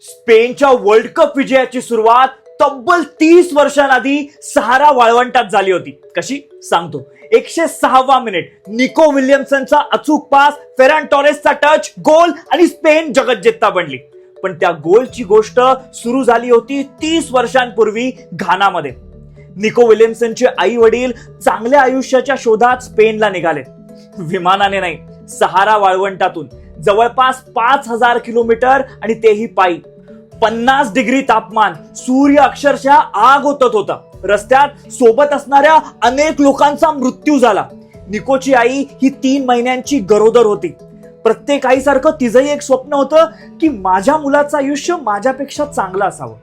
स्पेनच्या world cup विजयाची सुरुवात तब्बल 30 वर्षांआधी सहारा वाळवंटात झाली होती. कशी सांगतो. 106वा मिनिट, निको विलियम्सनचा अचूक पास, फेरान टॉरेसचा टच, गोल आणि स्पेन जगज्जेता बनली. पण त्या गोलची गोष्ट सुरू झाली होती 30 वर्षांपूर्वी घानामध्ये. निको विलियम्सनचे आई वडील चांगल्या आयुष्याच्या शोधात स्पेनला निघाले. विमानाने नाही, सहारा वाळवंटातून जवळपास 5000 किलोमीटर आणि तेही पायी. 50 डिग्री तापमान, सूर्य अक्षरशः आग ओतत होता. रस्त्यात सोबत असणाऱ्या अनेक लोकांचा मृत्यू झाला. निकोची आई ही 3 महिन्यांची गरोदर होती. प्रत्येक आईसारखं तिचंही एक स्वप्न होतं की माझ्या मुलाचं आयुष्य माझ्यापेक्षा चांगलं असावं.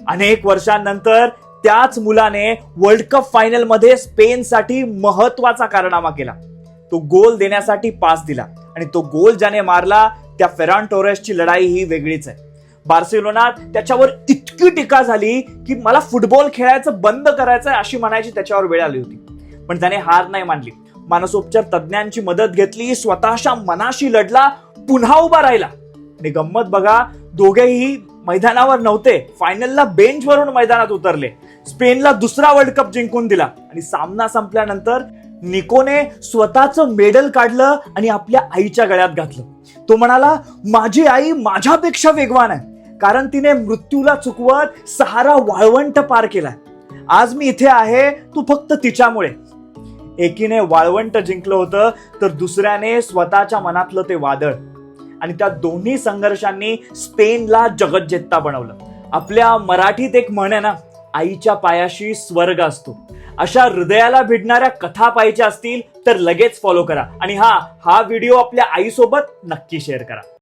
अनेक वर्षांनंतर त्याच मुलाने वर्ल्ड कप फायनल मध्ये स्पेनसाठी महत्वाचा कारनामा केला. तो गोल देण्यासाठी पास दिला आणि तो गोल ज्याने मारला त्या फेरान टोरेसची लढाई ही वेगळीच आहे. बार्सिलोनात त्याच्यावर इतकी टीका झाली की मला फुटबॉल खेळायचं बंद करायचंय अशी म्हणायची त्याच्यावर वेळ आली होती. पण त्याने हार नाही मानली. मानसोपचार तज्ञांची मदत घेतली, स्वतःच्या मनाशी लढला, पुन्हा उभा राहिला. आणि गंमत बघा, दोघेही मैदानावर नव्हते, फायनलला बेंचवरून मैदानात उतरले. स्पेनला दुसरा वर्ल्ड कप जिंकून दिला आणि सामना संपल्यानंतर निकोने स्वतःचं मेडल काढलं आणि आपल्या आईच्या गळ्यात घातलं. तो म्हणाला, माझी आई माझ्यापेक्षा वेगवान आहे, कारण तिने मृत्यूला चुकवत सहारा वाळवंट पार केलाय. आज मी इथे आहे तू फक्त तिच्यामुळे. एकीने वाळवंट जिंकलं होतं तर दुसऱ्याने स्वतःच्या मनातलं ते वादळ. आणि त्या दोन्ही संघर्षांनी स्पेनला जगज्जेता बनवलं. आपल्या मराठीत एक म्हण आहे ना, आईच्या पायाशी स्वर्ग असतो. अशा हृदयाला भिडणाऱ्या कथा पाहिजे असतील तर लगेच फॉलो करा आणि हा व्हिडिओ आपल्या आईसोबत नक्की शेअर करा.